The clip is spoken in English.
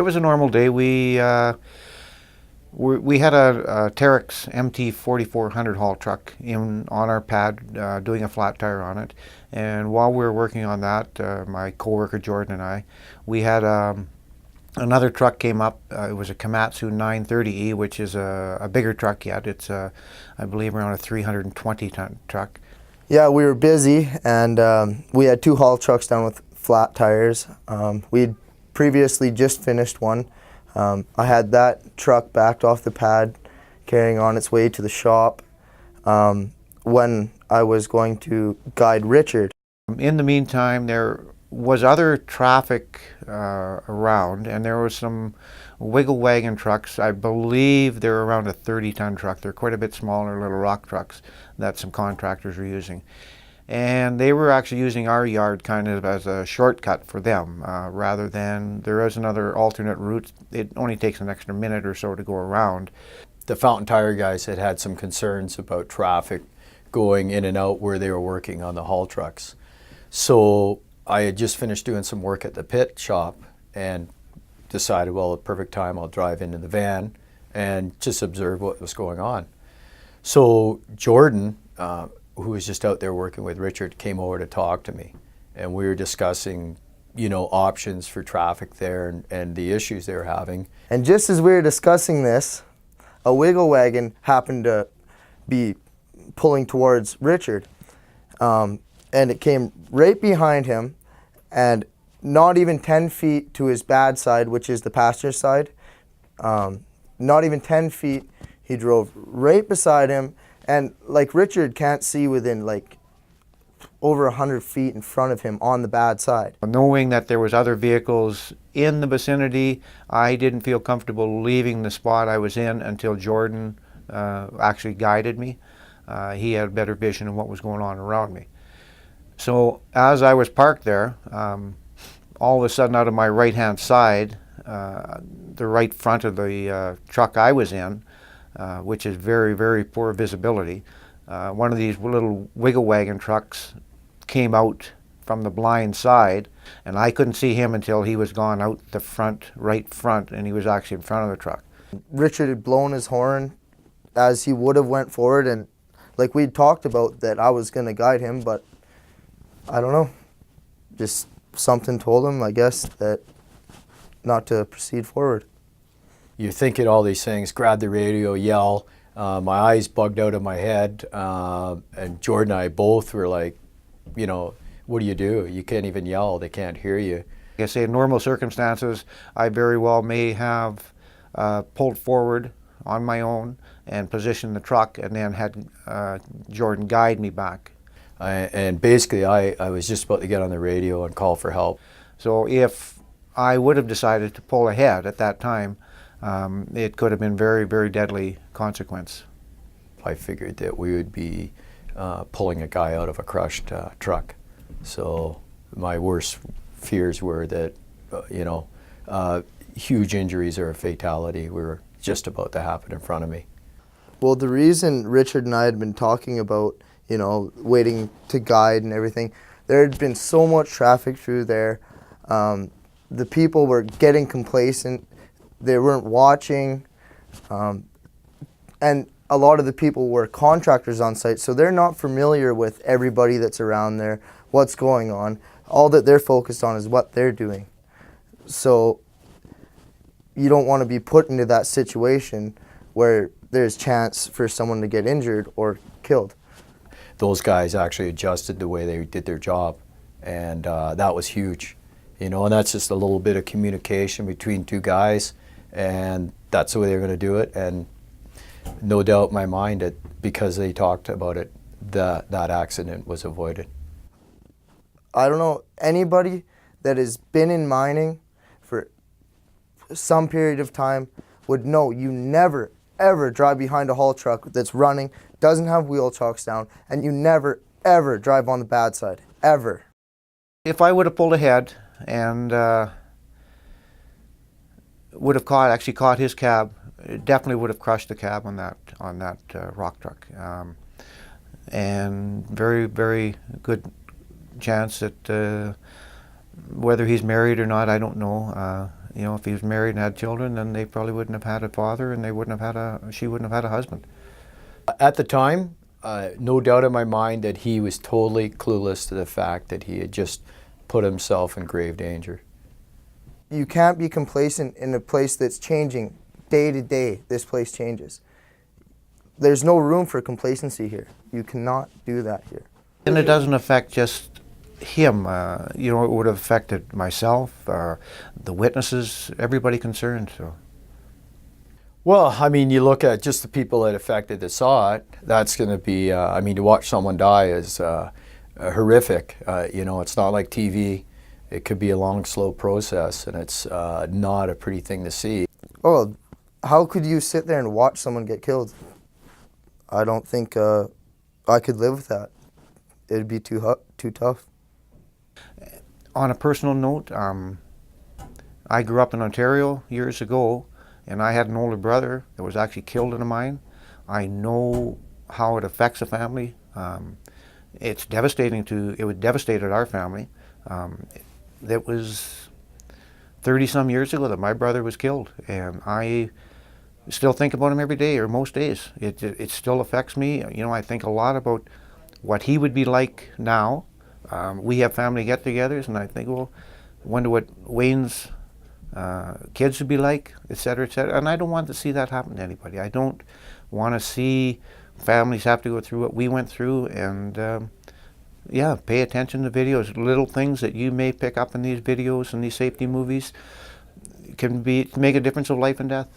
was a normal day. We had a Terex MT 4400 haul truck on our pad, doing a flat tire on it. And while we were working on that, my coworker Jordan and I, we had another truck came up. It was a Komatsu 930E, which is a bigger truck yet. It's, I believe, around a 320-ton truck. Yeah, we were busy, and we had 2 haul trucks down with flat tires. We'd previously just finished one. I had that truck backed off the pad, carrying on its way to the shop when I was going to guide Richard. In the meantime, there was other traffic around, and there was some wiggle wagon trucks. I believe they're around a 30-ton truck. They're quite a bit smaller little rock trucks that some contractors were using. And they were actually using our yard kind of as a shortcut for them, rather than there is another alternate route. It only takes an extra minute or so to go around. The Fountain Tire guys had some concerns about traffic going in and out where they were working on the haul trucks. So I had just finished doing some work at the pit shop and decided, well, at perfect time, I'll drive into the van and just observe what was going on. So Jordan, who was just out there working with Richard, came over to talk to me, and we were discussing, you know, options for traffic there and the issues they were having. And just as we were discussing this, a wiggle wagon happened to be pulling towards Richard, and it came right behind him, and not even 10 feet to his bad side, which is the passenger side, not even 10 feet, he drove right beside him. And like Richard can't see within like over 100 feet in front of him on the bad side. Knowing that there was other vehicles in the vicinity, I didn't feel comfortable leaving the spot I was in until Jordan actually guided me. He had better vision of what was going on around me. So as I was parked there, all of a sudden out of my right-hand side, the right front of the truck I was in, which is very, very poor visibility. One of these little wiggle wagon trucks came out from the blind side, and I couldn't see him until he was gone out the front, right front, and he was actually in front of the truck. Richard had blown his horn as he would have went forward, and like we'd talked about that I was going to guide him, but I don't know, just something told him, I guess, that not to proceed forward. You're thinking all these things, grab the radio, yell. My eyes bugged out of my head, and Jordan and I both were like, you know, what do? You can't even yell, they can't hear you. Like I say, in normal circumstances, I very well may have pulled forward on my own and positioned the truck and then had Jordan guide me back. And basically, I was just about to get on the radio and call for help. So if I would have decided to pull ahead at that time, it could have been very, very deadly consequence. I figured that we would be pulling a guy out of a crushed truck. So my worst fears were that, you know, huge injuries or a fatality were just about to happen in front of me. Well, the reason Richard and I had been talking about, you know, waiting to guide and everything, there had been so much traffic through there. The people were getting complacent. They weren't watching, and a lot of the people were contractors on site, so they're not familiar with everybody that's around there, what's going on. All that they're focused on is what they're doing. So you don't want to be put into that situation where there's chance for someone to get injured or killed. Those guys actually adjusted the way they did their job, and that was huge. You know, and that's just a little bit of communication between 2 guys, and that's the way they're going to do it. And no doubt in my mind that because they talked about it, that accident was avoided. I don't know, anybody that has been in mining for some period of time would know you never, ever drive behind a haul truck that's running, doesn't have wheel chocks down, and you never, ever drive on the bad side, ever. If I would have pulled ahead and would have actually caught his cab, it definitely would have crushed the cab on that rock truck, and very, very good chance that whether he's married or not, I don't know. You know, if he was married and had children, then they probably wouldn't have had a father, and she wouldn't have had a husband. At the time, no doubt in my mind that he was totally clueless to the fact that he had just put himself in grave danger. You can't be complacent in a place that's changing day to day. This place changes. There's no room for complacency here. You cannot do that here. And it doesn't affect just him. You know, it would have affected myself, the witnesses, everybody concerned. So. Well, I mean, you look at just the people that affected that saw it, that's going to be, I mean, to watch someone die is horrific. You know, it's not like TV. It could be a long, slow process, and it's not a pretty thing to see. Oh, how could you sit there and watch someone get killed? I don't think I could live with that. It'd be too tough. On a personal note, I grew up in Ontario years ago, and I had an older brother that was actually killed in a mine. I know how it affects a family. It's devastating it devastated our family. That was 30-some years ago that my brother was killed, and I still think about him every day, or most days. It still affects me. You know, I think a lot about what he would be like now. We have family get-togethers, and I think, well, I wonder what Wayne's kids would be like, et cetera, et cetera. And I don't want to see that happen to anybody. I don't want to see families have to go through what we went through, and yeah, pay attention to videos. Little things that you may pick up in these videos and these safety movies can make a difference of life and death.